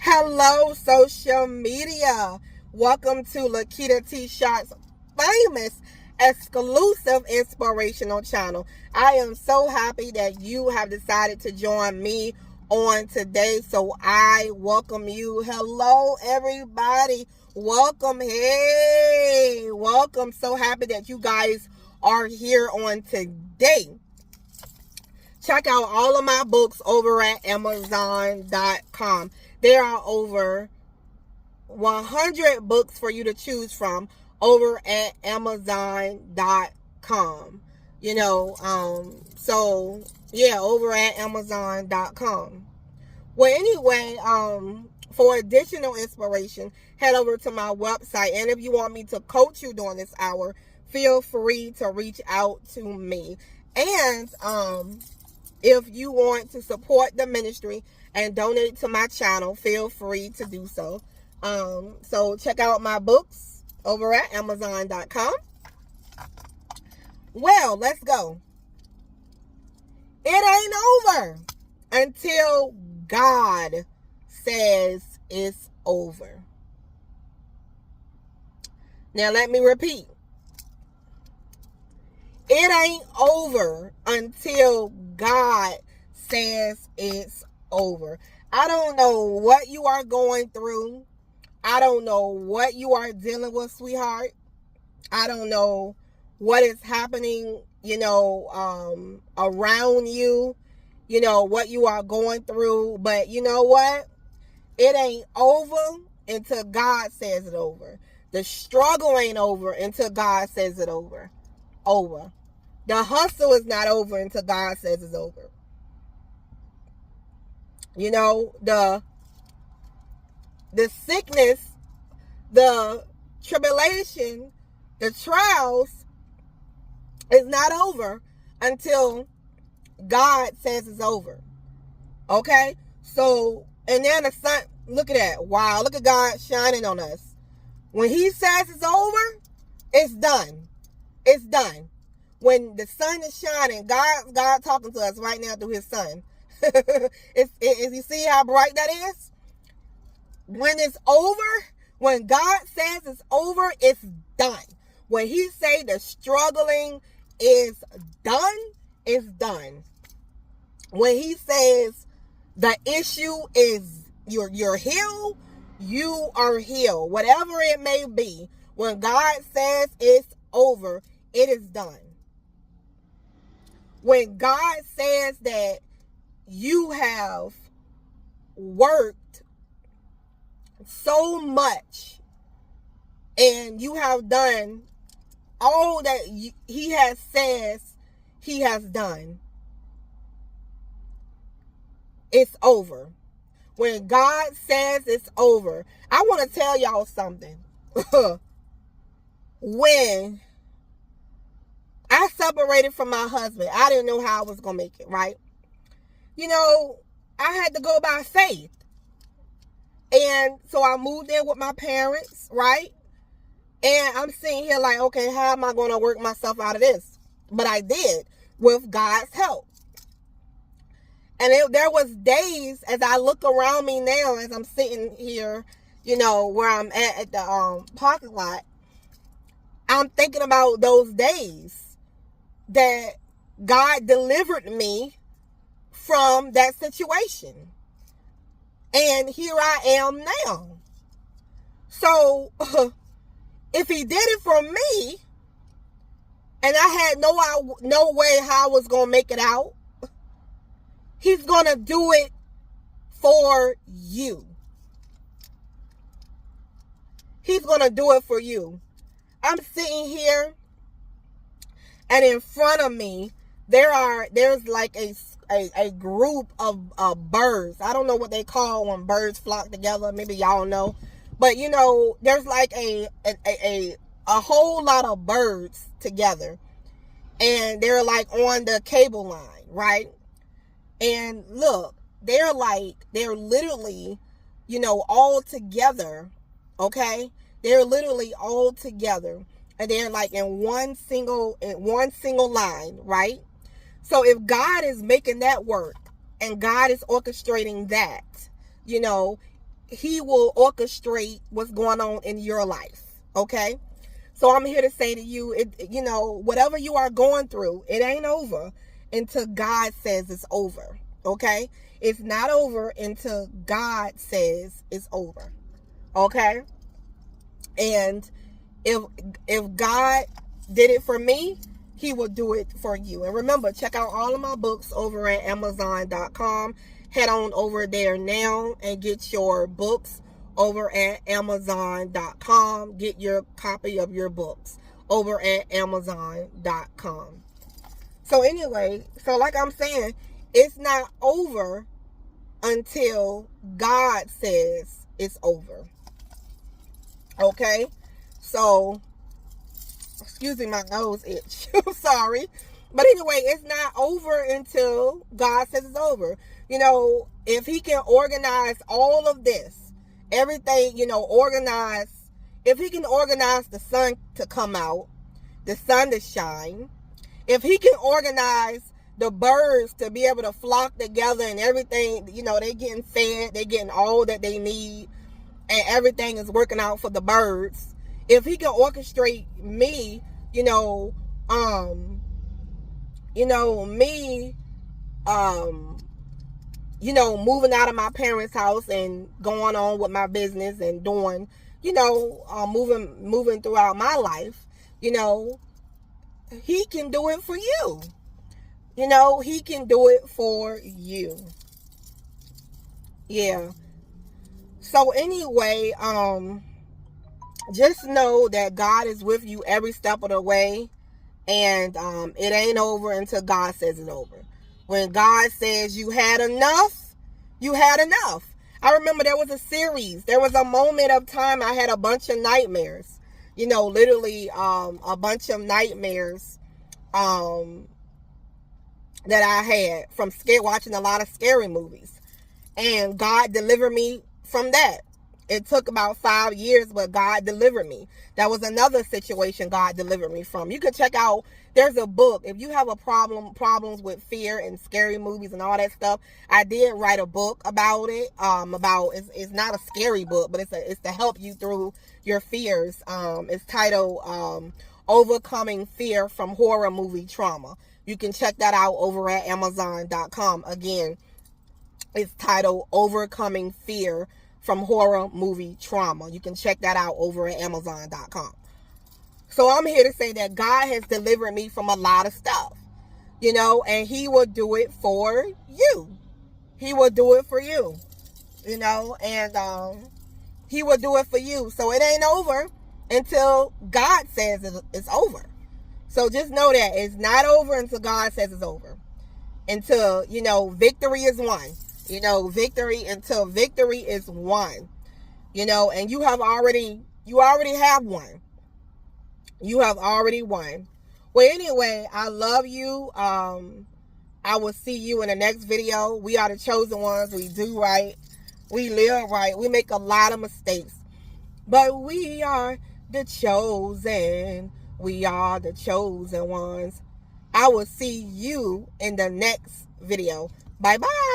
Hello, social media. Welcome to Lakitatsharpe's famous exclusive inspirational channel. I am so happy that you have decided to join me on today. So I welcome you. Hello, everybody. Welcome. Hey, welcome. So happy that you guys are here on today. Check out all of my books over at Amazon.com. There are over 100 books for you to choose from over at Amazon.com. Over at Amazon.com. Well, anyway, for additional inspiration, head over to my website. And if you want me to coach you during this hour, feel free to reach out to me. And, if you want to support the ministry and donate to my channel, feel free to do so. So check out my books over at Amazon.com. Well, let's go. It ain't over until God says it's over. Now let me repeat. It ain't over until God says it's over. I don't know what you are going through. I don't know what you are dealing with, sweetheart. I don't know what is happening, around you, what you are going through. But you know what? It ain't over until God says it over. The struggle ain't over until God says it over. The hustle is not over until God says it's over. The sickness, the tribulation, the trials is not over until God says it's over. Okay? So, and then the sun, look at that. Wow, look at God shining on us. When he says it's over, it's done. It's done. When the sun is shining, God talking to us right now through his son. You see how bright that is? When it's over, when God says it's over, it's done. When he say the struggling is done, it's done. When he says the issue is you're healed, you are healed. Whatever it may be, when God says it's over, it is done. When God says that you have worked so much and you have done all that he has says he has done, it's over. When God says it's over, I want to tell y'all something. When I separated from my husband, I didn't know how I was going to make it, right? I had to go by faith. And so I moved in with my parents, right? And I'm sitting here like, okay, how am I going to work myself out of this? But I did, with God's help. And there was days, as I look around me now, as I'm sitting here, where I'm at the parking lot, I'm thinking about those days that God delivered me from that situation. And here I am now. So, if he did it for me, and I had no way how I was going to make it out, he's going to do it for you. He's going to do it for you. I'm sitting here, and in front of me, there's like a group of birds. I don't know what they call when birds flock together. Maybe y'all know. But, there's like a whole lot of birds together. And they're like on the cable line, right? And look, they're literally, all together, okay? They're literally all together. And they're like in one single line, right? So if God is making that work and God is orchestrating that, he will orchestrate what's going on in your life. Okay? So I'm here to say to you, whatever you are going through, it ain't over until God says it's over. Okay? It's not over until God says it's over. Okay? And if God did it for me, he will do it for you. And remember, check out all of my books over at Amazon.com. Head on over there now and get your books over at Amazon.com. Get your copy of your books over at Amazon.com. So anyway, so like I'm saying, it's not over until God says it's over. Okay? So, excuse me, my nose itch. Sorry. But anyway, it's not over until God says it's over. If he can organize all of this, everything, if he can organize the sun to come out, the sun to shine, if he can organize the birds to be able to flock together and everything, they're getting fed, they're getting all that they need, and everything is working out for the birds. If he can orchestrate me, moving out of my parents' house and going on with my business and doing, moving throughout my life, he can do it for you. He can do it for you. Yeah. So anyway, just know that God is with you every step of the way. And it ain't over until God says it's over. When God says you had enough, you had enough. I remember there was a series. There was a moment of time I had a bunch of nightmares. Literally a bunch of nightmares that I had from watching a lot of scary movies. And God delivered me from that. It took about 5 years, but God delivered me. That was another situation God delivered me from. You can check out, there's a book. If you have problems with fear and scary movies and all that stuff, I did write a book about it. It's not a scary book, but it's to help you through your fears. It's titled Overcoming Fear from Horror Movie Trauma. You can check that out over at Amazon.com. Again, it's titled Overcoming Fear from Horror Movie Trauma. You can check that out over at Amazon.com. So I'm here to say that God has delivered me from a lot of stuff, and he will do it for you. He will do it for you, and he will do it for you. So it ain't over until God says it's over. So just know that it's not over until God says it's over. Until, victory is won. Until victory is won. And you already have won. You have already won. Well, anyway, I love you. I will see you in the next video. We are the chosen ones. We do right. We live right. We make a lot of mistakes. But we are the chosen. We are the chosen ones. I will see you in the next video. Bye-bye.